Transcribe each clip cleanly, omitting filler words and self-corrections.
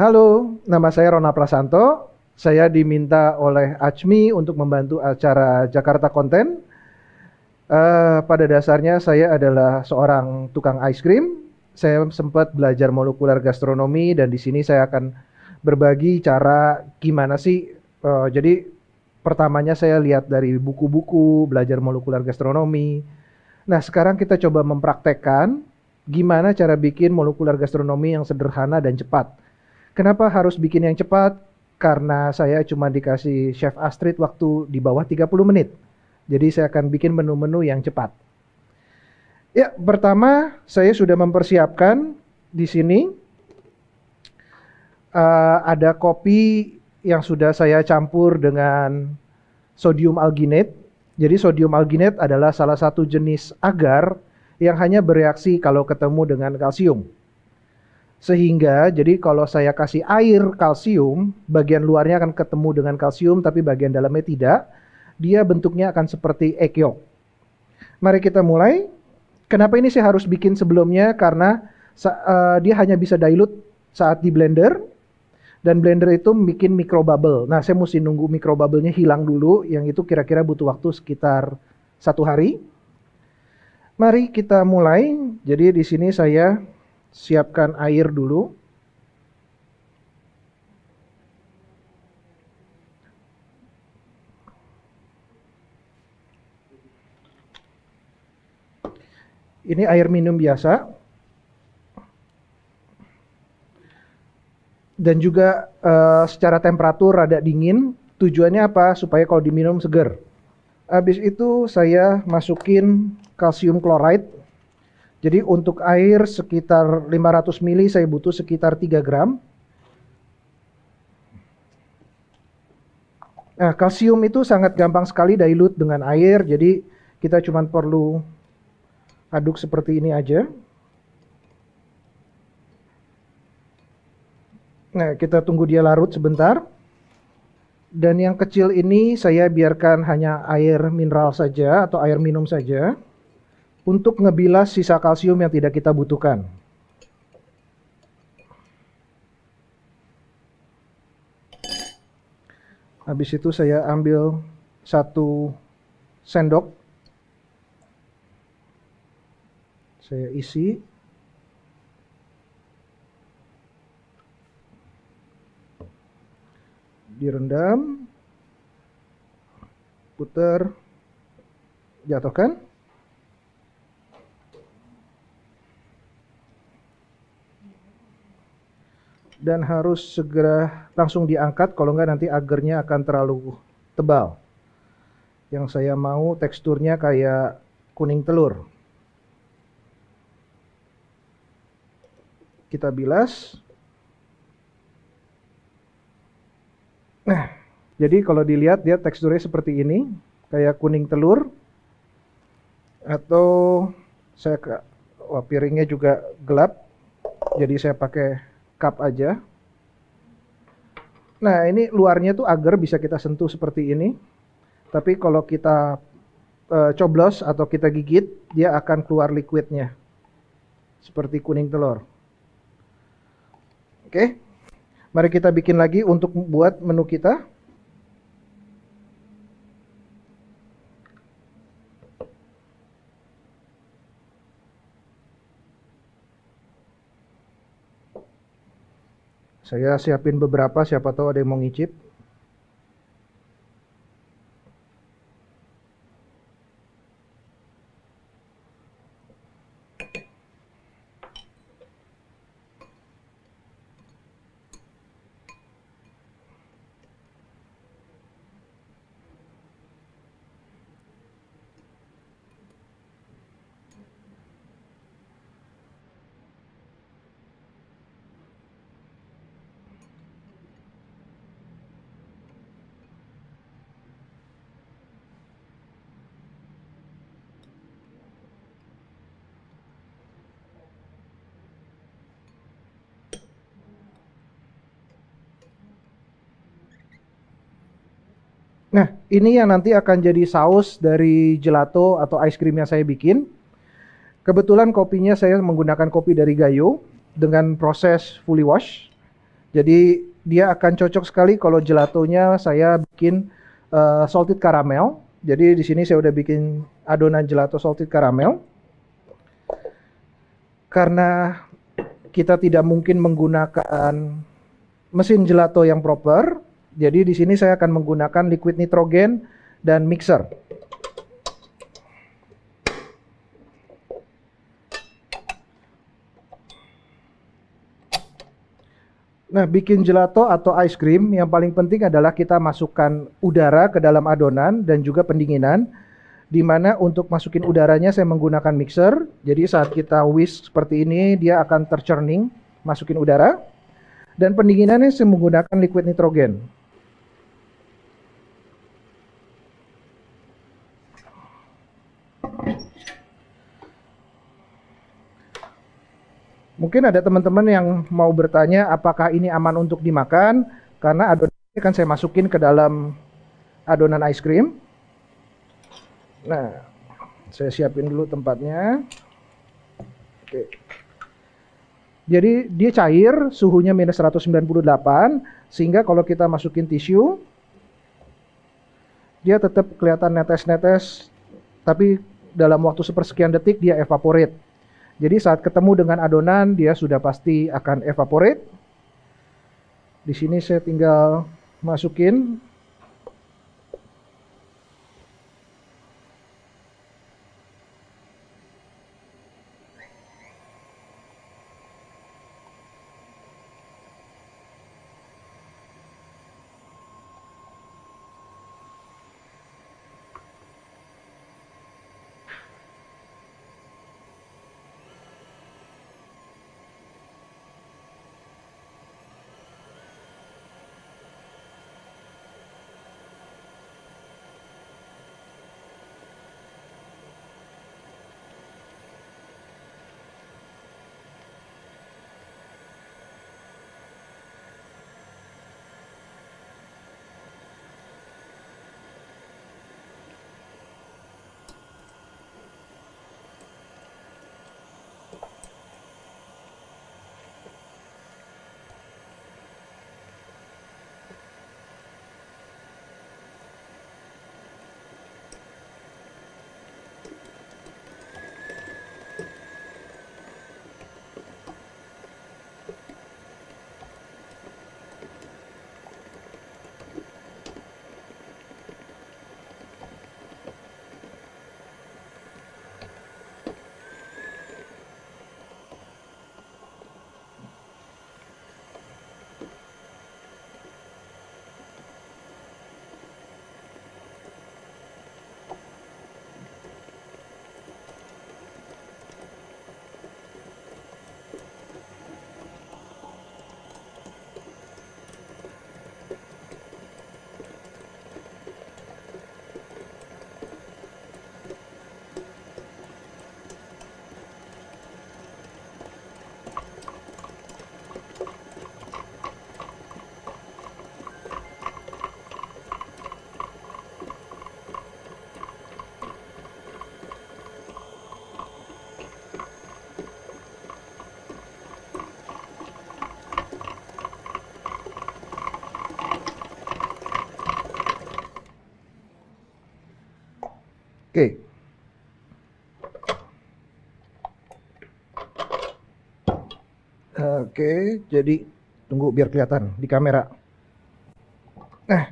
Halo, nama saya Rona Prasanto. Saya diminta oleh Achmi untuk membantu acara Jakarta Konten. Pada dasarnya saya adalah seorang tukang ice cream. Saya sempat belajar molekuler gastronomi dan di sini saya akan berbagi cara gimana sih. Jadi pertamanya saya lihat dari buku-buku belajar molekuler gastronomi. Nah, sekarang kita coba mempraktekkan gimana cara bikin molekuler gastronomi yang sederhana dan cepat. Kenapa harus bikin yang cepat? Karena saya cuma dikasih Chef Astrid waktu di bawah 30 menit. Jadi saya akan bikin menu-menu yang cepat. Ya, pertama saya sudah mempersiapkan di sini ada kopi yang sudah saya campur dengan sodium alginate. Jadi sodium alginate adalah salah satu jenis agar yang hanya bereaksi kalau ketemu dengan kalsium. Sehingga jadi kalau saya kasih air kalsium, bagian luarnya akan ketemu dengan kalsium tapi bagian dalamnya tidak. Dia bentuknya akan seperti egg yolk. Mari kita mulai. Kenapa ini saya harus bikin sebelumnya? Karena dia hanya bisa dilute saat di blender. Dan blender itu bikin microbubble. Nah, saya mesti nunggu microbubble-nya hilang dulu. Yang itu kira-kira butuh waktu sekitar 1 hari. Mari kita mulai. Jadi di sini saya siapkan air dulu. Ini air minum biasa. Dan juga secara temperatur rada dingin. Tujuannya apa? Supaya kalau diminum seger. Habis itu saya masukin kalsium chloride. Jadi untuk air sekitar 500 ml saya butuh sekitar 3 gram. Nah, kalsium itu sangat gampang sekali dilute dengan air. Jadi kita cuma perlu aduk seperti ini aja. Nah, kita tunggu dia larut sebentar. Dan yang kecil ini saya biarkan hanya air mineral saja atau air minum saja. Untuk ngebilas sisa kalsium yang tidak kita butuhkan. Habis itu saya ambil 1 sendok. Saya isi. Direndam. Putar. Jatuhkan. Dan harus segera langsung diangkat, kalau enggak nanti agarnya akan terlalu tebal. Yang saya mau teksturnya kayak kuning telur. Kita bilas. Nah, jadi kalau dilihat dia teksturnya seperti ini, kayak kuning telur. Atau piringnya juga gelap, jadi saya pakai cup aja. Nah, ini luarnya tuh agar bisa kita sentuh seperti ini. Tapi kalau kita coblos atau kita gigit, dia akan keluar liquidnya. Seperti kuning telur. Oke. Mari kita bikin lagi untuk buat menu kita. Saya siapin beberapa, siapa tahu ada yang mau ngicip. Nah, ini yang nanti akan jadi saus dari gelato atau ice cream yang saya bikin. Kebetulan kopinya saya menggunakan kopi dari Gayo dengan proses fully wash. Jadi dia akan cocok sekali kalau gelatonya saya bikin salted caramel. Jadi di sini saya udah bikin adonan gelato salted caramel. Karena kita tidak mungkin menggunakan mesin gelato yang proper, jadi di sini saya akan menggunakan liquid nitrogen dan mixer. Nah, bikin gelato atau ice cream yang paling penting adalah kita masukkan udara ke dalam adonan dan juga pendinginan. Di mana untuk masukin udaranya saya menggunakan mixer. Jadi saat kita whisk seperti ini dia akan terchurning, masukin udara. Dan pendinginannya saya menggunakan liquid nitrogen. Mungkin ada teman-teman yang mau bertanya apakah ini aman untuk dimakan, karena adonan ini kan saya masukin ke dalam adonan ice cream. Nah, saya siapin dulu tempatnya. Oke. Jadi dia cair, suhunya minus 198, sehingga kalau kita masukin tisu, dia tetap kelihatan netes-netes, tapi dalam waktu sepersekian detik dia evaporate. Jadi saat ketemu dengan adonan, dia sudah pasti akan evaporate. Di sini saya tinggal masukin. Oke. Oke, jadi tunggu biar kelihatan di kamera. Nah,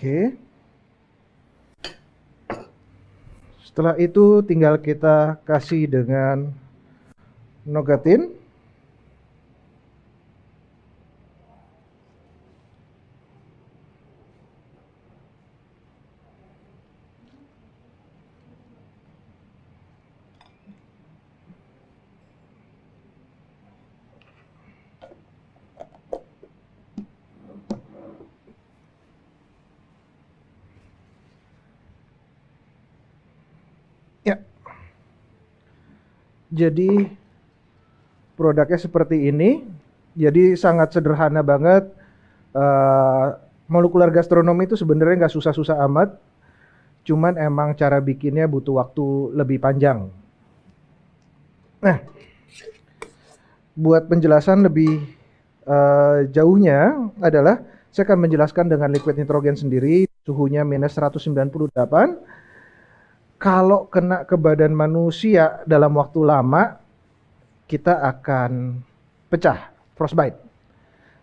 oke. Setelah itu tinggal kita kasih dengan Nogatin. Ya, jadi produknya seperti ini. Jadi sangat sederhana banget. Molekular gastronomi itu sebenarnya nggak susah-susah amat. Cuman emang cara bikinnya butuh waktu lebih panjang. Nah, buat penjelasan lebih jauhnya adalah saya akan menjelaskan dengan liquid nitrogen sendiri, suhunya minus 198. Kalau kena ke badan manusia dalam waktu lama, kita akan pecah, frostbite.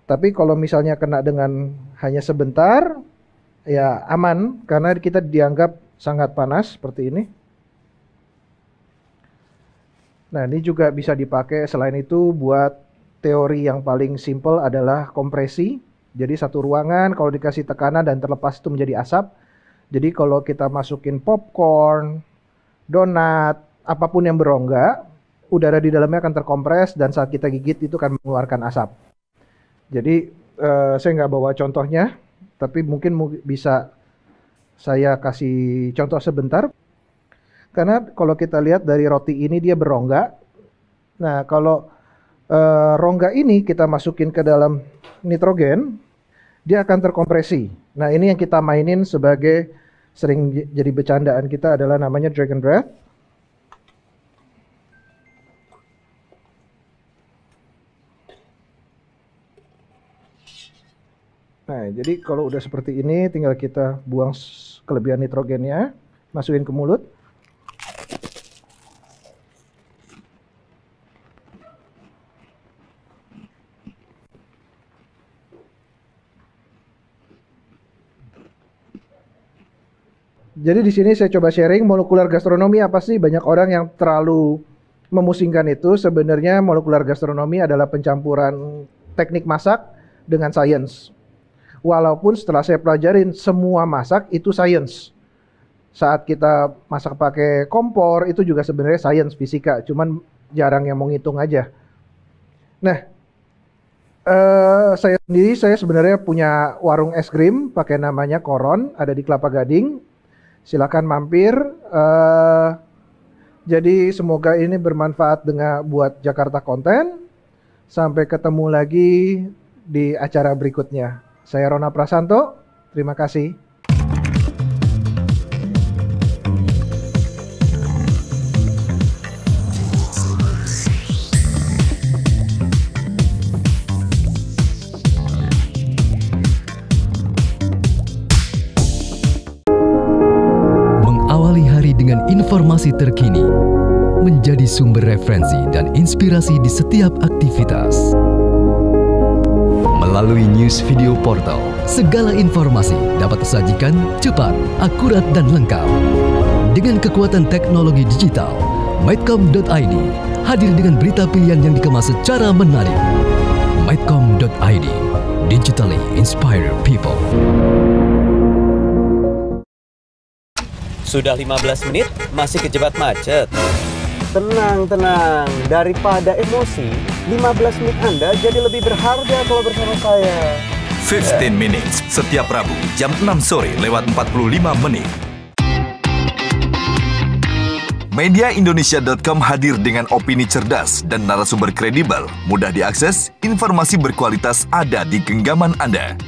Tapi kalau misalnya kena dengan hanya sebentar, ya aman, karena kita dianggap sangat panas seperti ini. Nah, ini juga bisa dipakai selain itu buat teori yang paling simple adalah kompresi. Jadi satu ruangan kalau dikasih tekanan dan terlepas itu menjadi asap. Jadi kalau kita masukin popcorn, donat, apapun yang berongga, udara di dalamnya akan terkompres dan saat kita gigit itu akan mengeluarkan asap. Jadi saya nggak bawa contohnya, tapi mungkin bisa saya kasih contoh sebentar. Karena kalau kita lihat dari roti ini dia berongga. Nah, kalau rongga ini kita masukin ke dalam nitrogen, dia akan terkompresi. Nah, ini yang kita mainin sebagai sering jadi bercandaan kita adalah namanya dragon breath. Nah, jadi kalau udah seperti ini tinggal kita buang kelebihan nitrogennya, masukin ke mulut. Jadi di sini saya coba sharing molekular gastronomi apa sih? Banyak orang yang terlalu memusingkan itu. Sebenarnya molekular gastronomi adalah pencampuran teknik masak dengan sains. Walaupun setelah saya pelajarin semua masak itu sains. Saat kita masak pakai kompor itu juga sebenarnya sains fisika, cuman jarang yang mau ngitung aja. Nah, saya sendiri saya sebenarnya punya warung es krim pakai namanya Koron, ada di Kelapa Gading. Silakan mampir. Jadi semoga ini bermanfaat dengan buat Jakarta Konten. Sampai ketemu lagi di acara berikutnya. Saya Rona Prasanto. Terima kasih. Mengawali hari dengan informasi terkini, menjadi sumber referensi dan inspirasi di setiap aktivitas. Melalui news video portal, segala informasi dapat tersajikan cepat, akurat, dan lengkap. Dengan kekuatan teknologi digital, Midcom.id hadir dengan berita pilihan yang dikemas secara menarik. Midcom.id, digitally inspire people. Sudah 15 menit, masih kejebak macet. Tenang, daripada emosi, 15 menit Anda jadi lebih berharga kalau bersama saya. 15 Minutes, setiap Rabu, jam 6 sore lewat 45 menit. Mediaindonesia.com hadir dengan opini cerdas dan narasumber kredibel, mudah diakses, informasi berkualitas ada di genggaman Anda.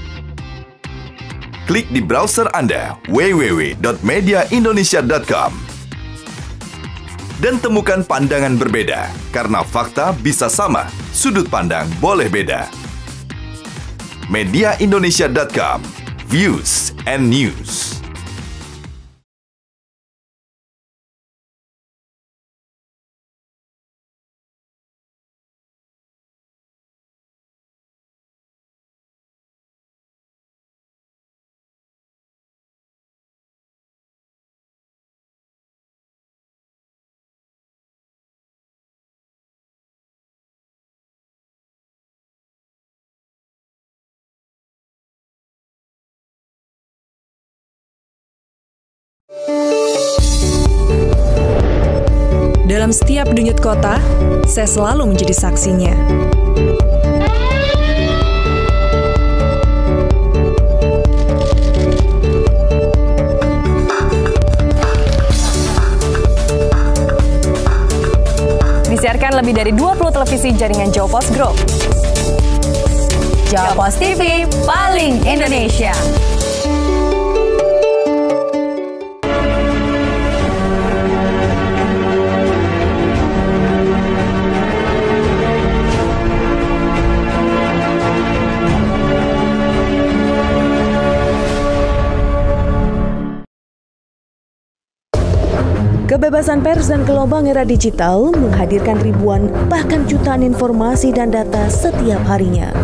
Klik di browser Anda, www.mediaindonesia.com. Dan temukan pandangan berbeda, karena fakta bisa sama, sudut pandang boleh beda. Mediaindonesia.com, views and news. Dalam setiap denyut kota, saya selalu menjadi saksinya. Disiarkan lebih dari 20 televisi jaringan Jawa Pos Group. Jawa Pos TV, paling Indonesia. Kebebasan pers dan gelombang era digital menghadirkan ribuan bahkan jutaan informasi dan data setiap harinya.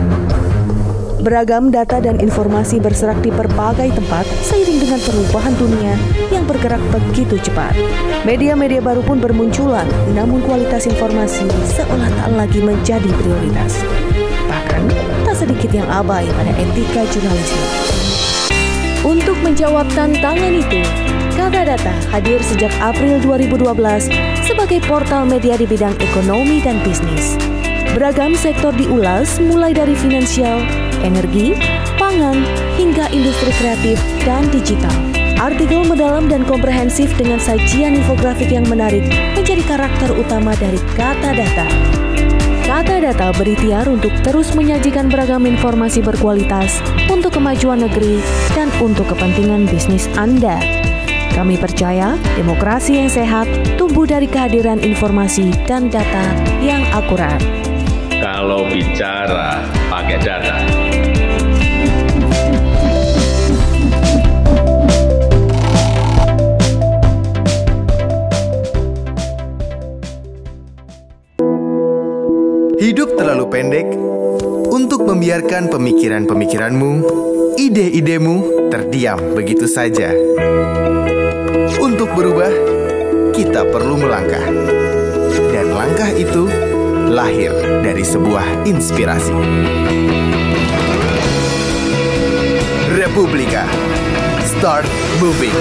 Beragam data dan informasi berserak di berbagai tempat seiring dengan perubahan dunia yang bergerak begitu cepat. Media-media baru pun bermunculan, namun kualitas informasi seolah tak lagi menjadi prioritas. Bahkan tak sedikit yang abai pada etika jurnalisme. Untuk menjawab tantangan itu, Kata Data hadir sejak April 2012 sebagai portal media di bidang ekonomi dan bisnis. Beragam sektor diulas mulai dari finansial, energi, pangan, hingga industri kreatif dan digital. Artikel mendalam dan komprehensif dengan sajian infografik yang menarik menjadi karakter utama dari Kata Data. Kata Data berikhtiar untuk terus menyajikan beragam informasi berkualitas untuk kemajuan negeri dan untuk kepentingan bisnis Anda. Kami percaya demokrasi yang sehat tumbuh dari kehadiran informasi dan data yang akurat. Kalau bicara pakai data. Hidup terlalu pendek untuk membiarkan pemikiran-pemikiranmu, ide-idemu terdiam begitu saja. Untuk berubah, kita perlu melangkah. Dan langkah itu lahir dari sebuah inspirasi. Republika, start moving.